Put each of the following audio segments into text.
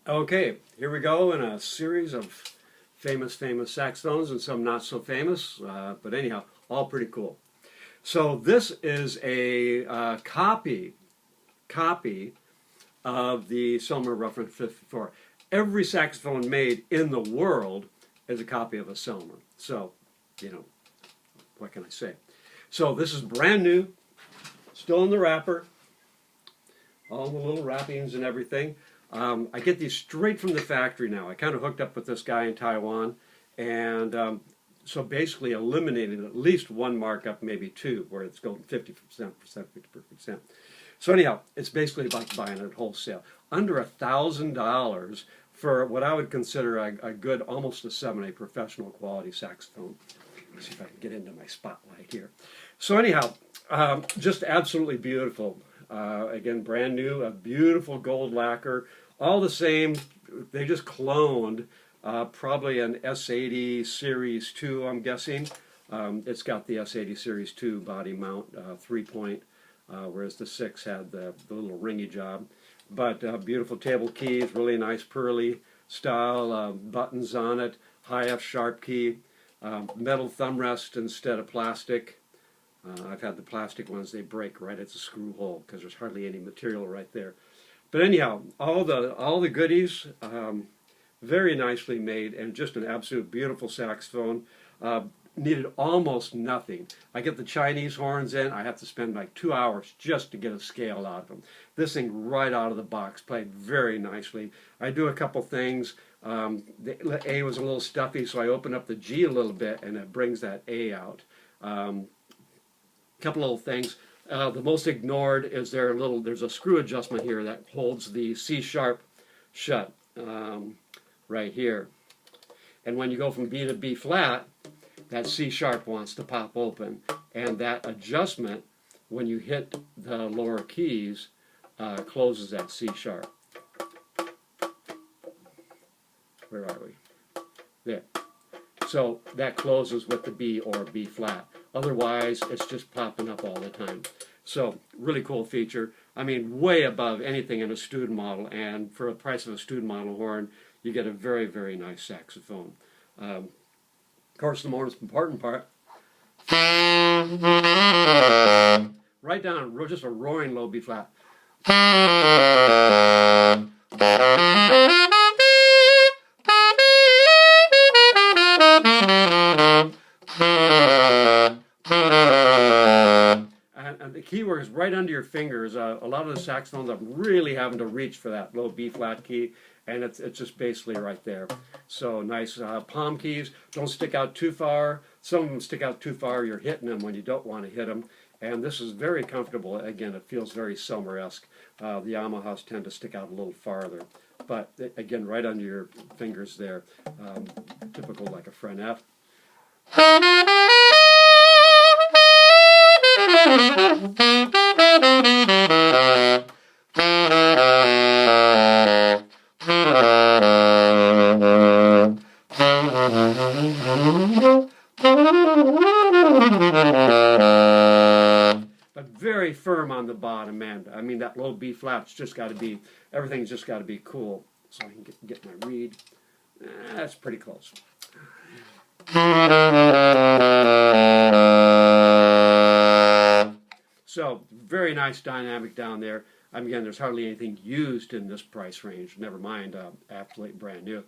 Okay, here we go in a series of famous saxophones and some not so famous, but anyhow, all pretty cool. So this is a copy of the Selmer Ruffin 54. Every saxophone made in the world is a copy of a Selmer. So, what can I say? So this is brand new, still in the wrapper, all the little wrappings and everything. I get these straight from the factory now. I kind of hooked up with this guy in Taiwan, and so basically eliminated at least one markup, maybe two, where it's going 50%, 50%. So anyhow, it's basically like buying it wholesale. Under $1,000 for what I would consider a good, almost a 7A professional quality saxophone. Let's see if I can get into my spotlight here. So anyhow, just absolutely beautiful. Again, brand new, a beautiful gold lacquer. All the same, they just cloned probably an S80 Series 2, I'm guessing. It's got the S80 Series 2 body mount, 3-point, whereas the 6 had the little ringy job. But beautiful table keys, really nice pearly style, buttons on it, high F sharp key, metal thumb rest instead of plastic. I've had the plastic ones, they break right at the screw hole because there's hardly any material right there. But anyhow, all the goodies, very nicely made, and just an absolute beautiful saxophone. Needed almost nothing. I get the Chinese horns in, I have to spend like 2 hours just to get a scale out of them. This thing right out of the box played very nicely. I do a couple things. The A was a little stuffy, so I open up the G a little bit and it brings that A out. Couple little things. The most ignored is there's a screw adjustment here that holds the C sharp shut right here. And when you go from B to B flat, that C sharp wants to pop open. And that adjustment, when you hit the lower keys, closes that C sharp. Where are we? There. So that closes with the B or B flat. Otherwise, it's just popping up all the time. So, really cool feature. I mean, way above anything in a student model, and for the price of a student model horn, you get a very, very nice saxophone. Of course, the most important part, right down, just a roaring low B flat. And the key work is right under your fingers. A lot of the saxophones, I'm really having to reach for that low B flat key, and it's just basically right there. So nice palm keys, don't stick out too far. Some of them stick out too far, you're hitting them when you don't want to hit them. And this is very comfortable. Again, it feels very Selmer-esque. The Yamahas tend to stick out a little farther. But again, right under your fingers there, typical like a fret F. But very firm on the bottom end. I mean, that low B flat's just got to be, everything's just got to be cool. So I can get my reed. That's pretty close. So, very nice dynamic down there. Again, there's hardly anything used in this price range. Never mind, absolutely brand new.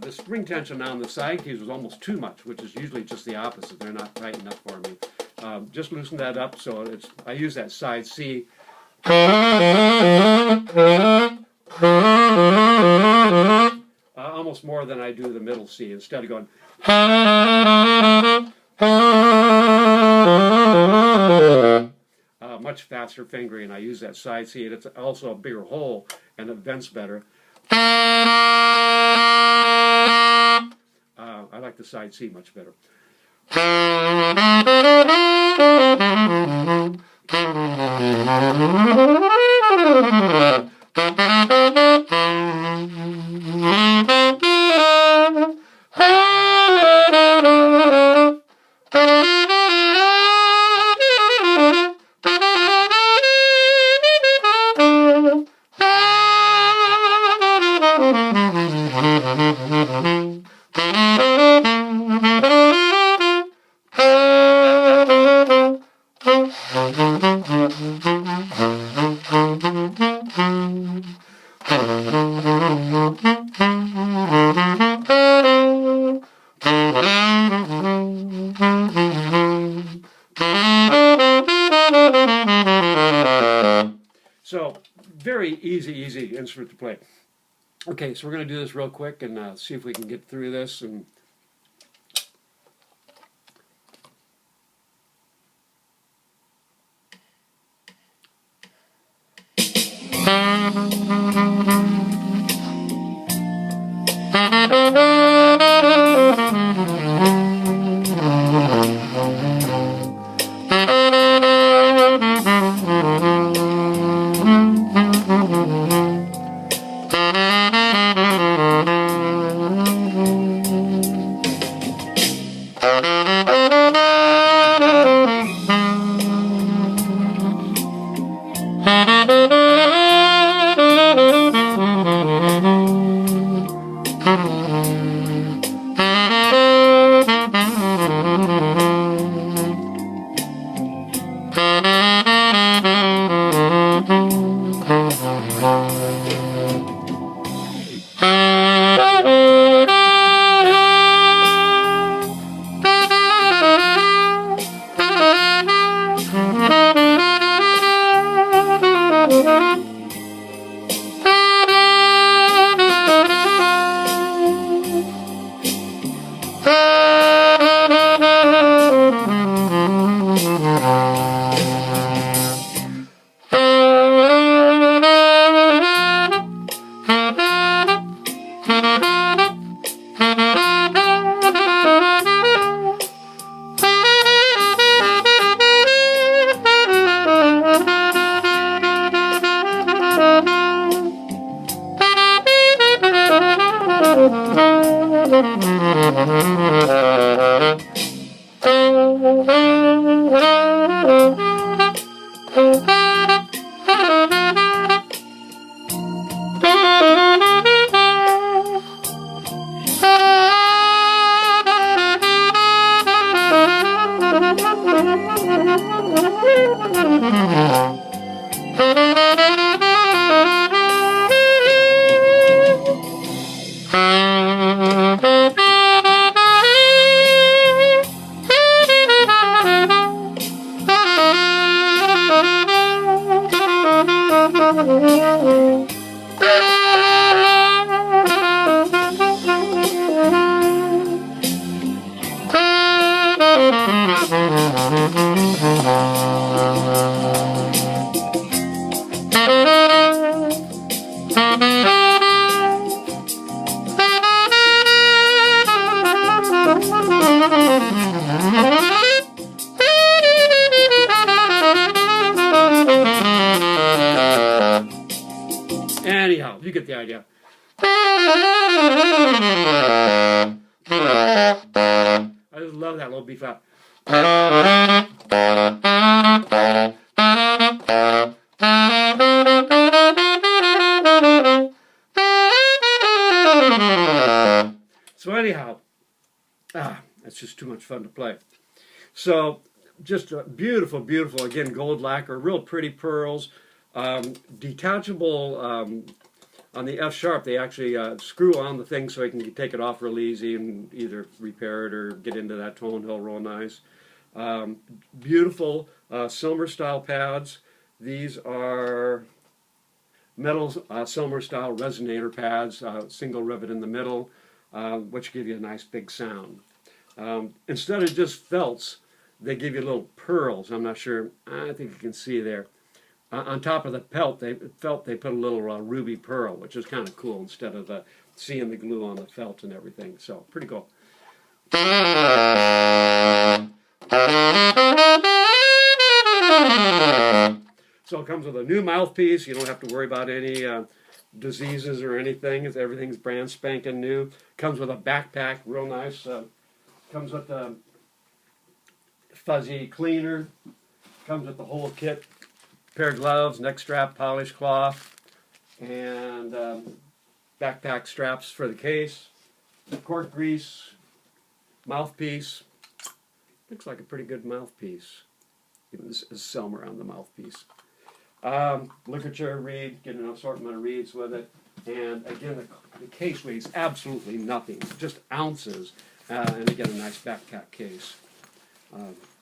The spring tension on the side keys was almost too much, which is usually just the opposite. They're not tight enough for me. Just loosen that up, so I use that side C. Almost more than I do the middle C. Instead of going much faster fingering, I use that side C, and it's also a bigger hole, and it vents better. I like the side C much better. So, very easy instrument to play. Okay, so we're going to do this real quick and see if we can get through this. And anyhow, you get the idea. I just love that little B flat. So anyhow, that's just too much fun to play. So just beautiful, beautiful, again, gold lacquer, real pretty pearls, detachable. On the F sharp, they actually screw on the thing so you can take it off real easy and either repair it or get into that tone hill real nice. Beautiful Silmer style pads. These are metal Silmer style resonator pads, single rivet in the middle, which give you a nice big sound. Instead of just felts, they give you little pearls. I'm not sure, I think you can see there. On top of the felt, they put a little ruby pearl, which is kind of cool instead of seeing the glue on the felt and everything. So, pretty cool. So it comes with a new mouthpiece. You don't have to worry about any diseases or anything. Everything's brand spanking new. Comes with a backpack, real nice. Comes with a fuzzy cleaner. Comes with the whole kit. Pair of gloves, neck strap, polished cloth, and backpack straps for the case. cork grease, mouthpiece. Looks like a pretty good mouthpiece. Even this is Selmer on the mouthpiece. Ligature reed, get an assortment of reeds with it. And again, the case weighs absolutely nothing, just ounces. And again, a nice backpack case.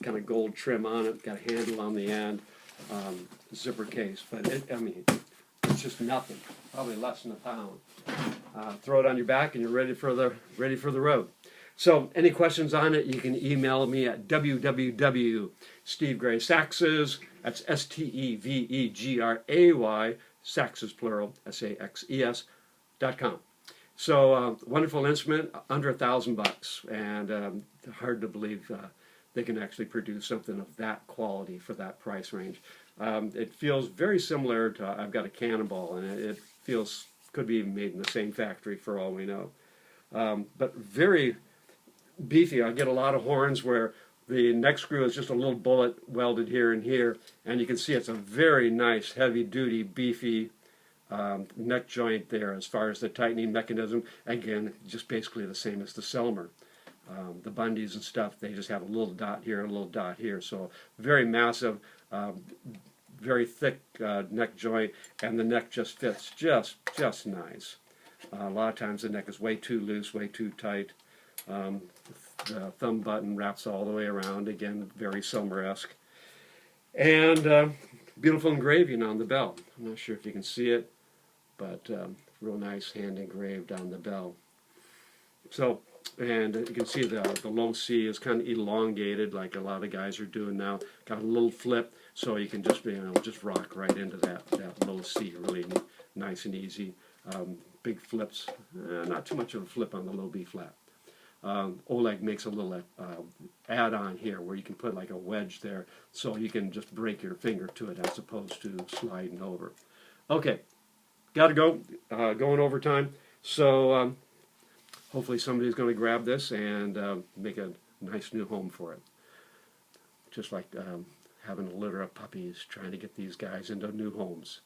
Kind of gold trim on it, got a handle on the end, zipper case. But it's just nothing, probably less than a pound. Throw it on your back and you're ready for the road. So any questions on it, you can email me at www.stevegraysaxes, that's STEVEGRAY, Saxes plural, SAXES.com. So wonderful instrument, under $1,000, and hard to believe they can actually produce something of that quality for that price range. It feels very similar to, I've got a Cannonball, and it feels, could be even made in the same factory for all we know. But very beefy. I get a lot of horns where the neck screw is just a little bullet welded here and here, and you can see it's a very nice, heavy-duty, beefy neck joint there as far as the tightening mechanism. Again, just basically the same as the Selmer. The Bundys and stuff, they just have a little dot here and a little dot here. So very massive, very thick neck joint, and the neck just fits just nice. A lot of times the neck is way too loose, way too tight. The thumb button wraps all the way around, again, very Selmer-esque. And beautiful engraving on the bell. I'm not sure if you can see it, but real nice hand engraved on the bell. So, and you can see the low C is kind of elongated, like a lot of guys are doing now. Got a little flip, so you can just just rock right into that low C, really nice and easy. Big flips, not too much of a flip on the low B flat. Oleg makes a little add-on here where you can put like a wedge there, so you can just break your finger to it as opposed to sliding over. Okay, got to go, going over time. So hopefully somebody's going to grab this and make a nice new home for it. Just like having a litter of puppies trying to get these guys into new homes.